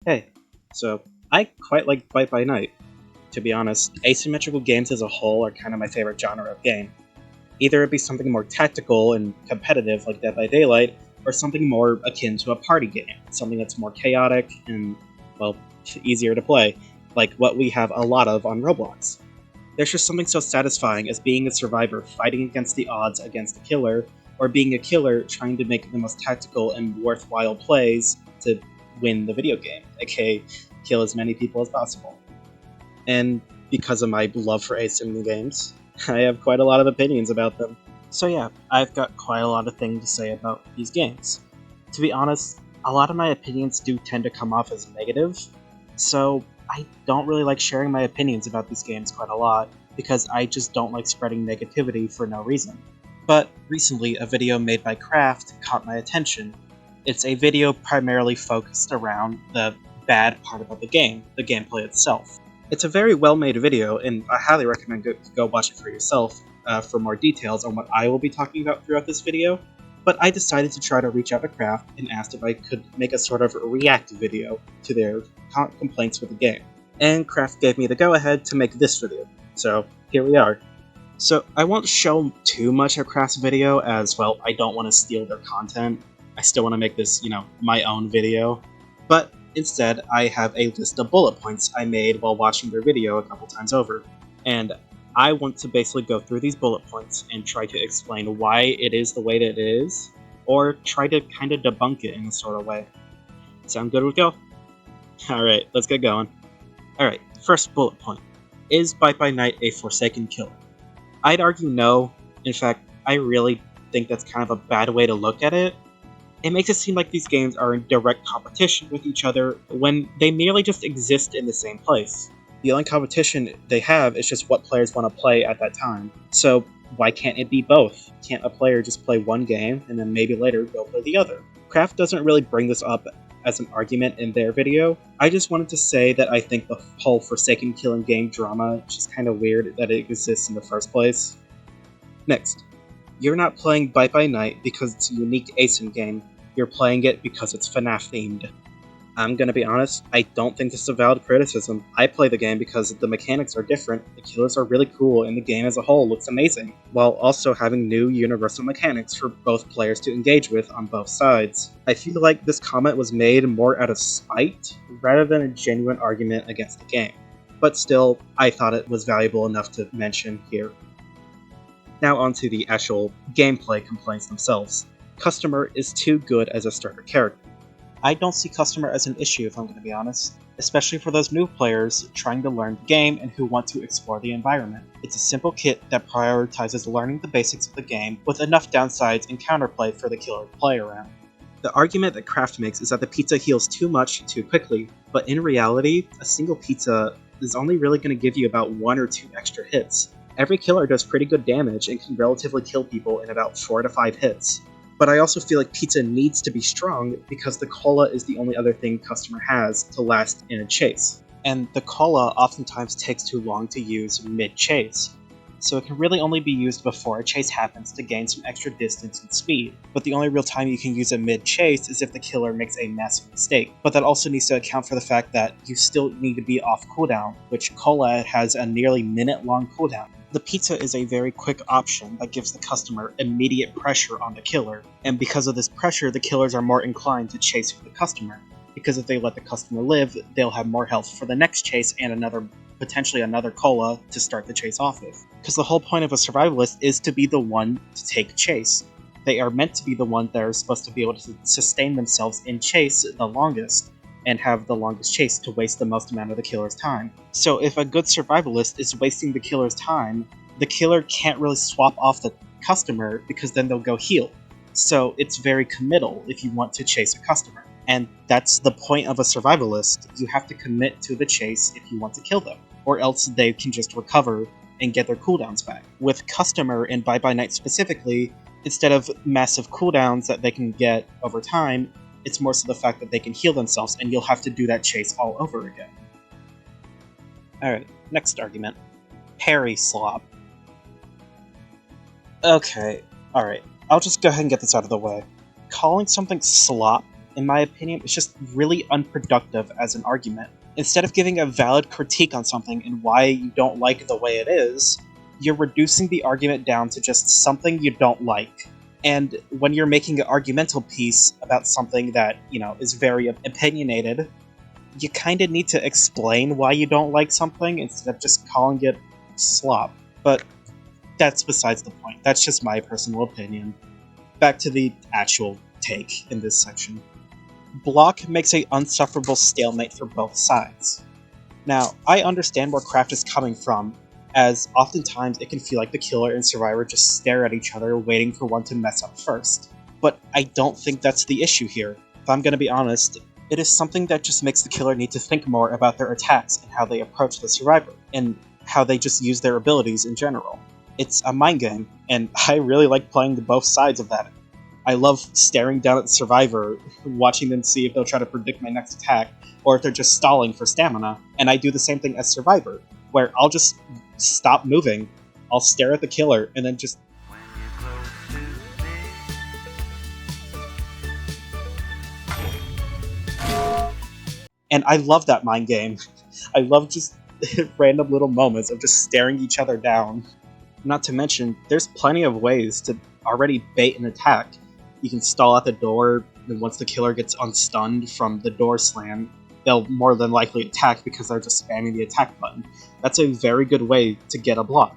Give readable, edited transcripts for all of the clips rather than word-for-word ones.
Hey, so I quite like Fight by Night. To be honest, asymmetrical games as a whole are kind of my favorite genre of game. Either it be something more tactical and competitive like Dead by Daylight, or something more akin to a party game, something that's more chaotic and, well, easier to play, like what we have a lot of on Roblox. There's just something so satisfying as being a survivor fighting against the odds against a killer, or being a killer trying to make the most tactical and worthwhile plays to win the video game, aka kill as many people as possible. And because of my love for asymmetrical games, I have quite a lot of opinions about them. So yeah, I've got quite a lot of things to say about these games. To be honest, a lot of my opinions do tend to come off as negative, so I don't really like sharing my opinions about these games quite a lot, because I just don't like spreading negativity for no reason. But recently, a video made by Craft caught my attention. It's a video primarily focused around the bad part about the game, the gameplay itself. It's a very well-made video, and I highly recommend go watch it for yourself for more details on what I will be talking about throughout this video. But I decided to try to reach out to Craft and asked if I could make a sort of react video to their complaints with the game. And Craft gave me the go-ahead to make this video, so here we are. So I won't show too much of Craft's video, as, well, I don't want to steal their content. I still want to make this, my own video. But instead, I have a list of bullet points I made while watching their video a couple times over. And I want to basically go through these bullet points and try to explain why it is the way that it is, or try to kind of debunk it in a sort of way. Sound good with go? Alright, let's get going. Alright, first bullet point. Is Bite by Night a Forsaken killer? I'd argue no. In fact, I really think that's kind of a bad way to look at it. It makes it seem like these games are in direct competition with each other when they merely just exist in the same place. The only competition they have is just what players want to play at that time. So why can't it be both? Can't a player just play one game and then maybe later go play the other? Craft doesn't really bring this up as an argument in their video. I just wanted to say that I think the whole Forsaken killing game drama is just kind of weird that it exists in the first place. Next. You're not playing Bite by Night because it's a unique ASIM game, you're playing it because it's FNAF themed. I'm gonna be honest, I don't think this is a valid criticism. I play the game because the mechanics are different, the killers are really cool, and the game as a whole looks amazing, while also having new universal mechanics for both players to engage with on both sides. I feel like this comment was made more out of spite, rather than a genuine argument against the game. But still, I thought it was valuable enough to mention here. Now onto the actual gameplay complaints themselves. Customer is too good as a starter character. I don't see Customer as an issue, if I'm going to be honest, especially for those new players trying to learn the game and who want to explore the environment. It's a simple kit that prioritizes learning the basics of the game with enough downsides and counterplay for the killer to play around. The argument that Craft makes is that the pizza heals too much too quickly, but in reality, a single pizza is only really going to give you about 1 or 2 extra hits. Every killer does pretty good damage and can relatively kill people in about 4 to 5 hits. But I also feel like pizza needs to be strong because the cola is the only other thing Customer has to last in a chase. And the cola oftentimes takes too long to use mid-chase, so it can really only be used before a chase happens to gain some extra distance and speed. But the only real time you can use it mid-chase is if the killer makes a massive mistake. But that also needs to account for the fact that you still need to be off cooldown, which cola has a nearly minute-long cooldown. The pizza is a very quick option that gives the customer immediate pressure on the killer, and because of this pressure, the killers are more inclined to chase for the customer, because if they let the customer live, they'll have more health for the next chase and potentially another cola to start the chase off with. Because the whole point of a survivalist is to be the one to take chase. They are meant to be the ones that are supposed to be able to sustain themselves in chase the longest, and have the longest chase to waste the most amount of the killer's time. So if a good survivalist is wasting the killer's time, the killer can't really swap off the customer because then they'll go heal. So it's very committal if you want to chase a customer. And that's the point of a survivalist. You have to commit to the chase if you want to kill them, or else they can just recover and get their cooldowns back. With Customer and Bite by Night specifically, instead of massive cooldowns that they can get over time, it's more so the fact that they can heal themselves, and you'll have to do that chase all over again. Alright, next argument. Parry slop. Okay, alright. I'll just go ahead and get this out of the way. Calling something slop in my opinion, is just really unproductive as an argument. Instead of giving a valid critique on something and why you don't like the way it is, you're reducing the argument down to just something you don't like. And when you're making an argumental piece about something that, is very opinionated, you kind of need to explain why you don't like something instead of just calling it slop. But that's besides the point. That's just my personal opinion. Back to the actual take in this section. Block makes an unsufferable stalemate for both sides. Now, I understand where Craft is coming from, as oftentimes it can feel like the killer and survivor just stare at each other waiting for one to mess up first. But I don't think that's the issue here. If I'm gonna be honest, it is something that just makes the killer need to think more about their attacks and how they approach the survivor, and how they just use their abilities in general. It's a mind game, and I really like playing both sides of that. I love staring down at the survivor, watching them see if they'll try to predict my next attack, or if they're just stalling for stamina, and I do the same thing as survivor, where I'll just stop moving, I'll stare at the killer, and then just... And I love that mind game. I love just random little moments of just staring each other down. Not to mention, there's plenty of ways to already bait an attack. You can stall at the door, and once the killer gets unstunned from the door slam, they'll more than likely attack because they're just spamming the attack button. That's a very good way to get a block.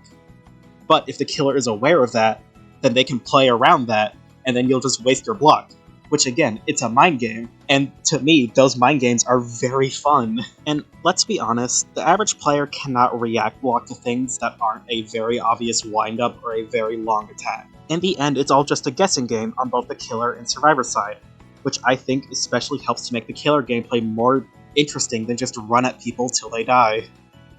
But if the killer is aware of that, then they can play around that, and then you'll just waste your block. Which again, it's a mind game, and to me, those mind games are very fun. And let's be honest, the average player cannot react block to things that aren't a very obvious wind-up or a very long attack. In the end, it's all just a guessing game on both the killer and survivor side, which I think especially helps to make the killer gameplay more interesting than just run at people till they die.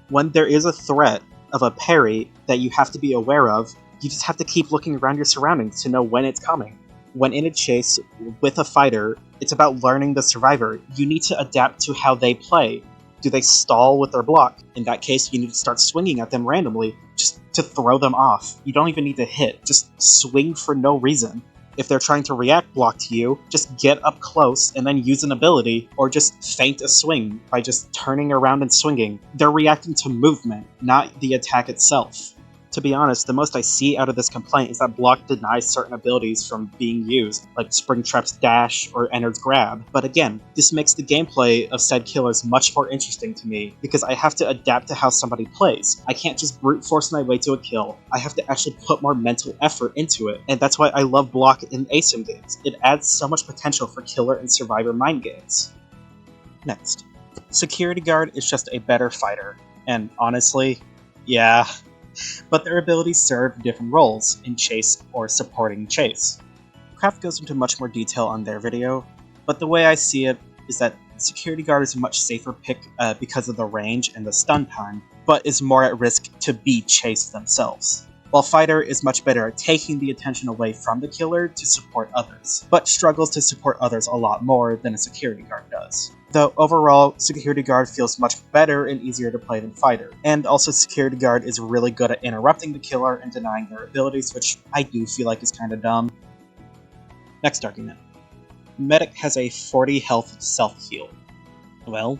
When there is a threat of a parry that you have to be aware of, you just have to keep looking around your surroundings to know when it's coming. When in a chase with a fighter, it's about learning the survivor. You need to adapt to how they play. Do they stall with their block? In that case, you need to start swinging at them randomly, just to throw them off. You don't even need to hit, just swing for no reason. If they're trying to react block to you, just get up close and then use an ability, or just feint a swing by just turning around and swinging. They're reacting to movement, not the attack itself. To be honest, the most I see out of this complaint is that block denies certain abilities from being used, like Springtrap's dash or Ennard's grab. But again, this makes the gameplay of said killers much more interesting to me, because I have to adapt to how somebody plays. I can't just brute force my way to a kill. I have to actually put more mental effort into it, and that's why I love block in ASIM games. It adds so much potential for killer and survivor mind games. Next. Security guard is just a better fighter, and honestly, yeah. But their abilities serve different roles in chase or supporting chase. Craft goes into much more detail on their video, but the way I see it is that Security Guard is a much safer pick because of the range and the stun time, but is more at risk to be chased themselves. While Fighter is much better at taking the attention away from the killer to support others, but struggles to support others a lot more than a Security Guard does. Though overall, Security Guard feels much better and easier to play than Fighter. And also Security Guard is really good at interrupting the killer and denying their abilities, which I do feel like is kinda dumb. Next argument. Medic has a 40 health self-heal. Well,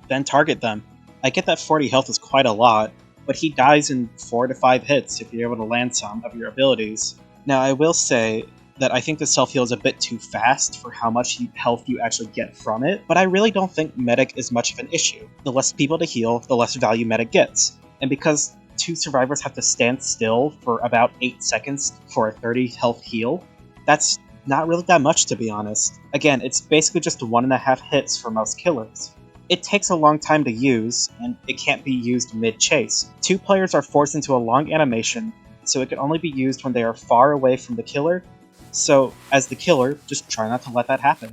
then target them. I get that 40 health is quite a lot, but he dies in 4 to 5 hits if you're able to land some of your abilities. Now I will say that I think the self-heal is a bit too fast for how much health you actually get from it, but I really don't think Medic is much of an issue. The less people to heal, the less value Medic gets. And because 2 survivors have to stand still for about 8 seconds for a 30 health heal, that's not really that much, to be honest. Again, it's basically just 1.5 hits for most killers. It takes a long time to use, and it can't be used mid-chase. 2 players are forced into a long animation, so it can only be used when they are far away from the killer. So, as the killer, just try not to let that happen.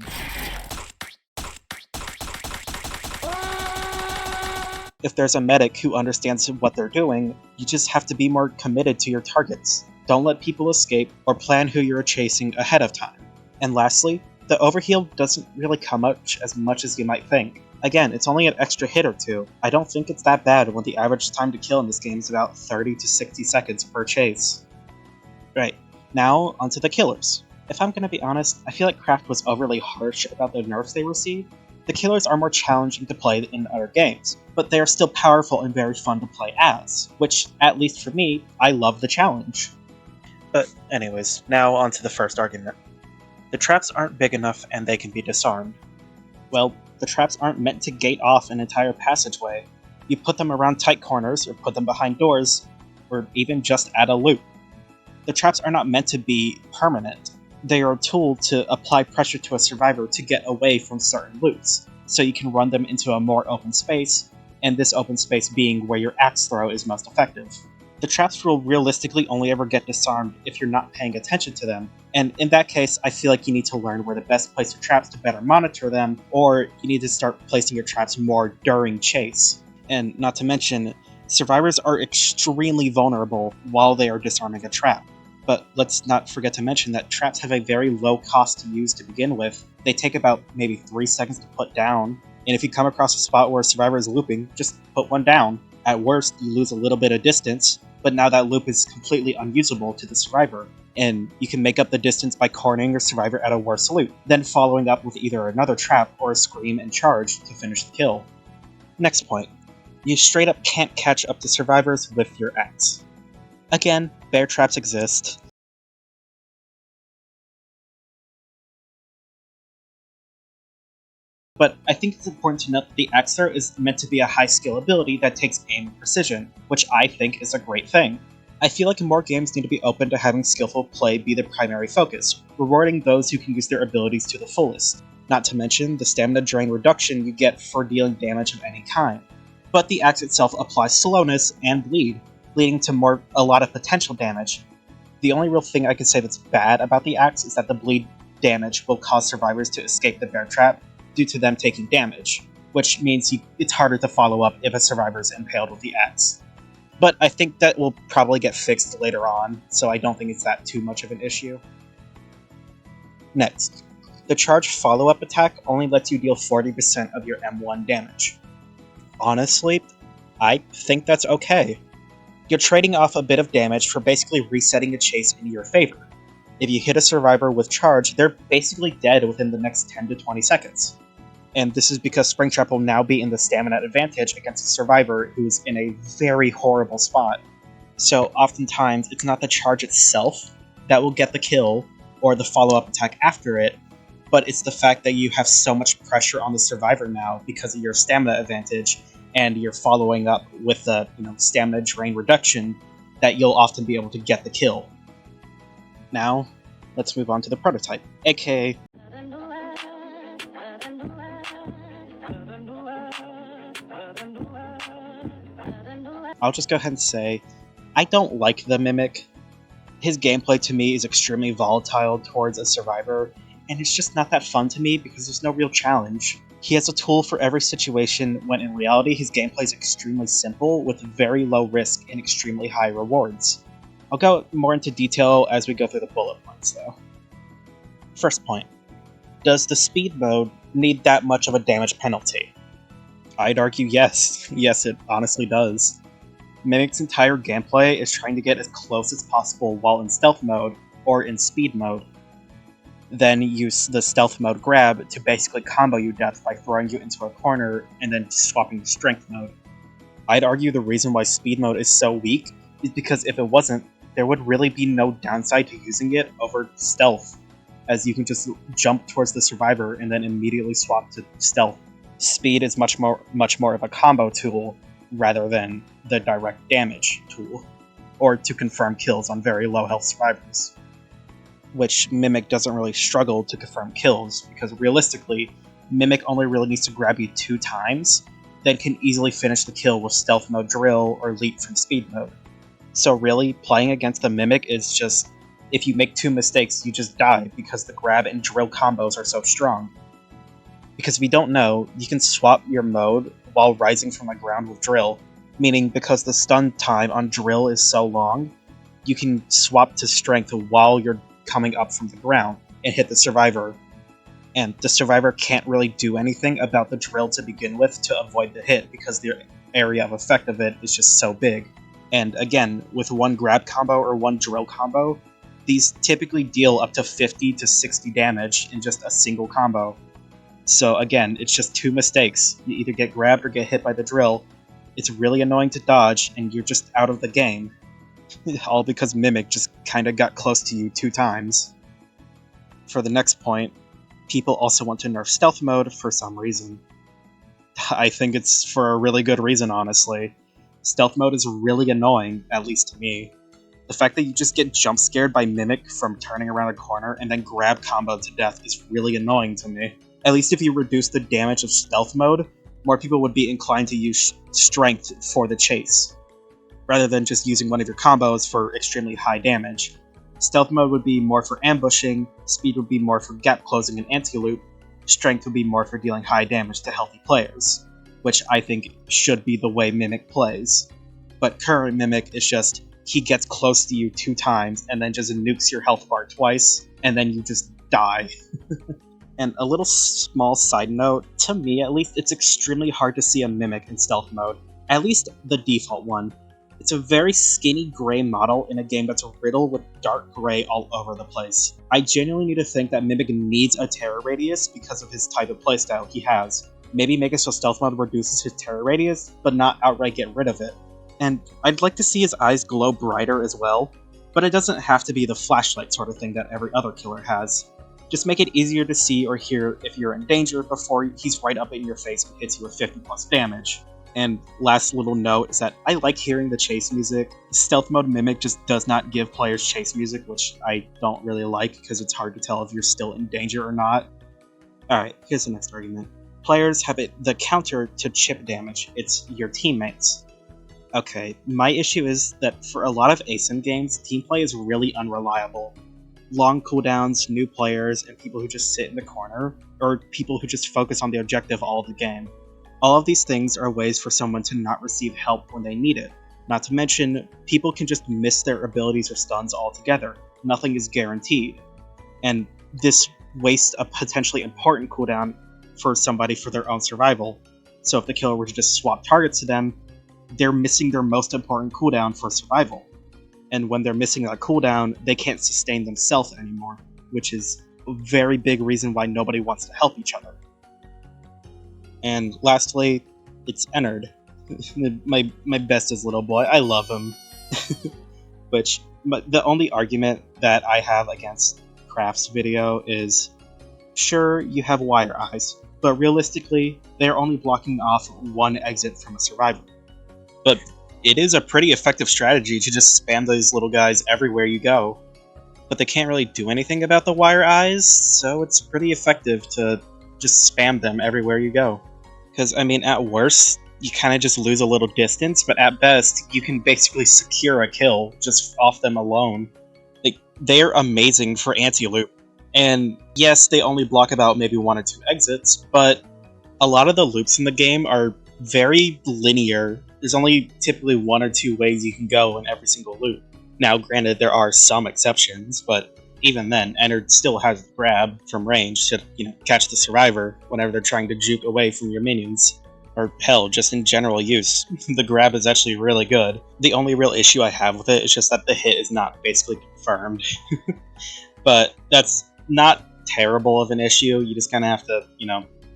If there's a medic who understands what they're doing, you just have to be more committed to your targets. Don't let people escape, or plan who you're chasing ahead of time. And lastly, the overheal doesn't really come up as much as you might think. Again, it's only an extra hit or 2. I don't think it's that bad when the average time to kill in this game is about 30 to 60 seconds per chase. Right, now onto the killers. If I'm gonna be honest, I feel like Craft was overly harsh about the nerfs they received. The killers are more challenging to play in other games, but they are still powerful and very fun to play as, which, at least for me, I love the challenge. But anyways, now on to the first argument. The traps aren't big enough and they can be disarmed. Well, the traps aren't meant to gate off an entire passageway. You put them around tight corners, or put them behind doors, or even just add a loop. The traps are not meant to be permanent. They are a tool to apply pressure to a survivor to get away from certain loops, so you can run them into a more open space, and this open space being where your axe throw is most effective. The traps will realistically only ever get disarmed if you're not paying attention to them, and in that case, I feel like you need to learn where to best place your traps to better monitor them, or you need to start placing your traps more during chase. And not to mention, survivors are extremely vulnerable while they are disarming a trap. But let's not forget to mention that traps have a very low cost to use to begin with. They take about maybe 3 seconds to put down, and if you come across a spot where a survivor is looping, just put one down. At worst, you lose a little bit of distance, but now that loop is completely unusable to the survivor, and you can make up the distance by cornering your survivor at a worse loop, then following up with either another trap or a scream and charge to finish the kill. Next point. You straight up can't catch up to survivors with your axe. Again, bear traps exist. But I think it's important to note that the axe throw is meant to be a high skill ability that takes aim and precision, which I think is a great thing. I feel like more games need to be open to having skillful play be the primary focus, rewarding those who can use their abilities to the fullest, not to mention the stamina drain reduction you get for dealing damage of any kind. But the axe itself applies slowness and bleed, leading to a lot of potential damage. The only real thing I can say that's bad about the axe is that the bleed damage will cause survivors to escape the bear trap due to them taking damage, which means it's harder to follow up if a survivor is impaled with the axe. But I think that will probably get fixed later on, so I don't think it's that too much of an issue. Next, the charge follow-up attack only lets you deal 40% of your M1 damage. Honestly, I think that's okay. You're trading off a bit of damage for basically resetting the chase in your favor. If you hit a survivor with charge, they're basically dead within the next 10 to 20 seconds. And this is because Springtrap will now be in the stamina advantage against a survivor who's in a very horrible spot. So oftentimes, it's not the charge itself that will get the kill, or the follow-up attack after it, but it's the fact that you have so much pressure on the survivor now because of your stamina advantage, and you're following up with the stamina drain reduction, that you'll often be able to get the kill. Now, let's move on to the prototype, aka I'll just go ahead and say, I don't like the Mimic. His gameplay to me is extremely volatile towards a survivor, and it's just not that fun to me because there's no real challenge. He has a tool for every situation, when in reality his gameplay is extremely simple with very low risk and extremely high rewards. I'll go more into detail as we go through the bullet points though. First point. Does the speed mode need that much of a damage penalty? I'd argue yes. Yes, it honestly does. Mimic's entire gameplay is trying to get as close as possible while in stealth mode, or in speed mode. Then use the stealth mode grab to basically combo you death by throwing you into a corner and then swapping to strength mode. I'd argue the reason why speed mode is so weak is because if it wasn't, there would really be no downside to using it over stealth, as you can just jump towards the survivor and then immediately swap to stealth. Speed is much more of a combo tool rather than the direct damage tool, or to confirm kills on very low health survivors. Which Mimic doesn't really struggle to confirm kills, because realistically, Mimic only really needs to grab you 2 times, then can easily finish the kill with stealth mode drill or leap from speed mode. So really, playing against the Mimic is just, if you make 2 mistakes, you just die because the grab and drill combos are so strong. Because if you don't know, you can swap your mode while rising from the ground with drill, meaning because the stun time on drill is so long, you can swap to strength while you're coming up from the ground and hit the survivor, and the survivor can't really do anything about the drill to begin with to avoid the hit because the area of effect of it is just so big. And again, with one grab combo or one drill combo, these typically deal up to 50 to 60 damage in just a single combo. So again, it's just 2 mistakes. You either get grabbed or get hit by the drill. It's really annoying to dodge, and you're just out of the game. All because Mimic just kinda got close to you 2 times. For the next point, people also want to nerf stealth mode for some reason. I think it's for a really good reason, honestly. Stealth mode is really annoying, at least to me. The fact that you just get jump scared by Mimic from turning around a corner and then grab combo to death is really annoying to me. At least if you reduce the damage of stealth mode, more people would be inclined to use strength for the chase, rather than just using one of your combos for extremely high damage. Stealth mode would be more for ambushing, speed would be more for gap closing and anti-loop, strength would be more for dealing high damage to healthy players, which I think should be the way Mimic plays. But current Mimic is just, he gets close to you 2 times and then just nukes your health bar twice, and then you just die. And a little small side note, to me at least, it's extremely hard to see a Mimic in stealth mode, at least the default one. It's a very skinny gray model in a game that's riddled with dark gray all over the place. I genuinely need to think that Mimic needs a terror radius because of his type of playstyle he has. Maybe make it so stealth mode reduces his terror radius, but not outright get rid of it. And I'd like to see his eyes glow brighter as well, but it doesn't have to be the flashlight sort of thing that every other killer has. Just make it easier to see or hear if you're in danger before he's right up in your face and hits you with 50 plus damage. And last little note is that I like hearing the chase music. Stealth mode Mimic just does not give players chase music, which I don't really like because it's hard to tell if you're still in danger or not. Alright, here's the next argument. Players have the counter to chip damage. It's your teammates. Okay, my issue is that for a lot of ASIM games, team play is really unreliable. Long cooldowns, new players, and people who just sit in the corner, or people who just focus on the objective all of the game. All of these things are ways for someone to not receive help when they need it. Not to mention, people can just miss their abilities or stuns altogether. Nothing is guaranteed. And this wastes a potentially important cooldown for somebody for their own survival. So if the killer were to just swap targets to them, they're missing their most important cooldown for survival. And when they're missing that cooldown, they can't sustain themselves anymore, which is a very big reason why nobody wants to help each other. And lastly, it's Ennard. my bestest little boy. I love him. But the only argument that I have against Craft's video is, sure, you have wire eyes, but realistically, they're only blocking off one exit from a survivor. But it is a pretty effective strategy to just spam those little guys everywhere you go. But they can't really do anything about the wire eyes, so it's pretty effective to just spam them everywhere you go. Because, I mean, at worst, you kind of just lose a little distance, but at best, you can basically secure a kill just off them alone. Like, they're amazing for anti-loop. And yes, they only block about maybe 1 or 2 exits, but a lot of the loops in the game are very linear. There's only typically 1 or 2 ways you can go in every single loop. Now, granted, there are some exceptions, but even then, Ennard still has grab from range to, catch the survivor whenever they're trying to juke away from your minions. Or hell, just in general use. The grab is actually really good. The only real issue I have with it is just that the hit is not basically confirmed. But that's not terrible of an issue. You just kind of have to,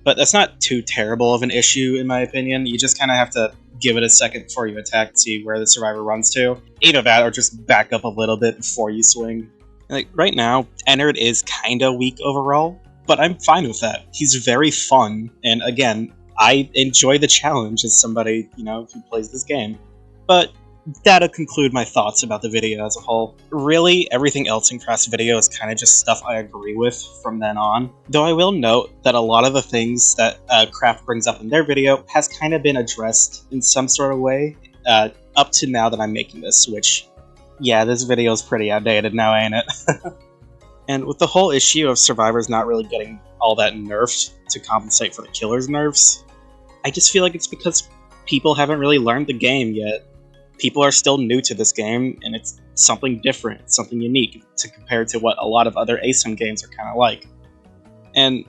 But that's not too terrible of an issue, in my opinion. You just kind of have to give it a second before you attack to see where the survivor runs to. Either that or just back up a little bit before you swing. Like, right now, Ennard is kinda weak overall, but I'm fine with that. He's very fun, and again, I enjoy the challenge as somebody, who plays this game. But that'll conclude my thoughts about the video as a whole. Really, everything else in Craft's video is kind of just stuff I agree with from then on. Though I will note that a lot of the things that Craft brings up in their video has kind of been addressed in some sort of way up to now that I'm making this, which, yeah, this video is pretty outdated now, ain't it? And with the whole issue of survivors not really getting all that nerfed to compensate for the killer's nerfs, I just feel like it's because people haven't really learned the game yet. People are still new to this game, and it's something different, something unique to compare to what a lot of other ASIM games are kind of like. And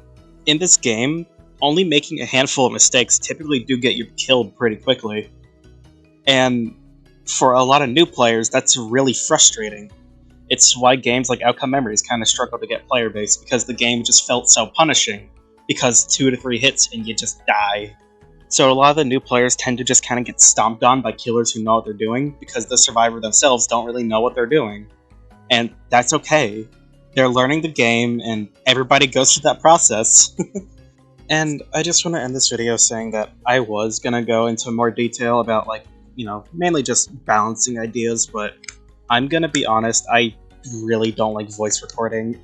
in this game, only making a handful of mistakes typically do get you killed pretty quickly. And for a lot of new players, that's really frustrating. It's why games like Outcome Memories kind of struggle to get player base, because the game just felt so punishing, because 2 to 3 hits and you just die. So a lot of the new players tend to just kind of get stomped on by killers who know what they're doing, because the survivor themselves don't really know what they're doing. And that's okay. They're learning the game, and everybody goes through that process. And I just want to end this video saying that I was going to go into more detail about, like, mainly just balancing ideas, but I'm going to be honest, I really don't like voice recording.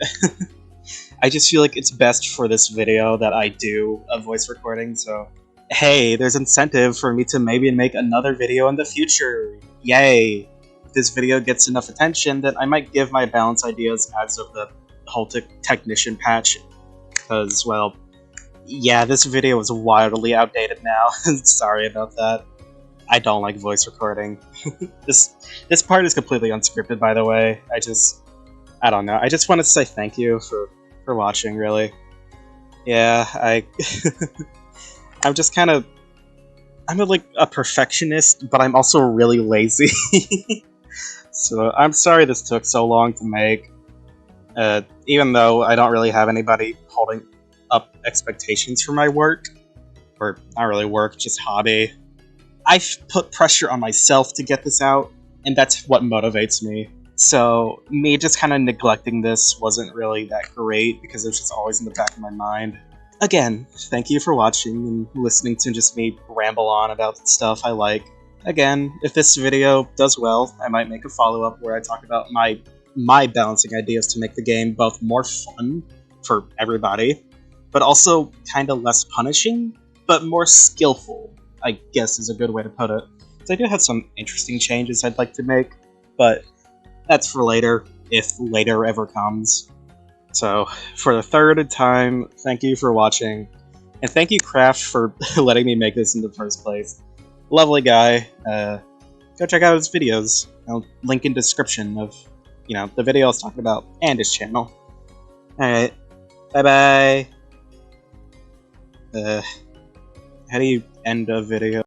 I just feel like it's best for this video that I do a voice recording, so hey, there's incentive for me to maybe make another video in the future. Yay! If this video gets enough attention, then I might give my balance ideas as of the whole technician patch, because, well, yeah, this video is wildly outdated now. Sorry about that. I don't like voice recording. This part is completely unscripted, by the way. I don't know. I just wanted to say thank you for watching, really. Yeah, I'm just kind of... I'm like a perfectionist, but I'm also really lazy. So I'm sorry this took so long to make. Even though I don't really have anybody holding up expectations for my work. Or not really work, just hobby. I've put pressure on myself to get this out, and that's what motivates me. So me just kind of neglecting this wasn't really that great, because it was just always in the back of my mind. Again, thank you for watching and listening to just me ramble on about stuff I like. Again, if this video does well, I might make a follow-up where I talk about my balancing ideas to make the game both more fun for everybody, but also kind of less punishing, but more skillful, I guess is a good way to put it. So I do have some interesting changes I'd like to make, but that's for later, if later ever comes. So, for the third time, thank you for watching, and thank you, Craft, for letting me make this in the first place. Lovely guy. Go check out his videos. I'll link in description of, the video I was talking about, and his channel. Alright, bye-bye. How do you end a video?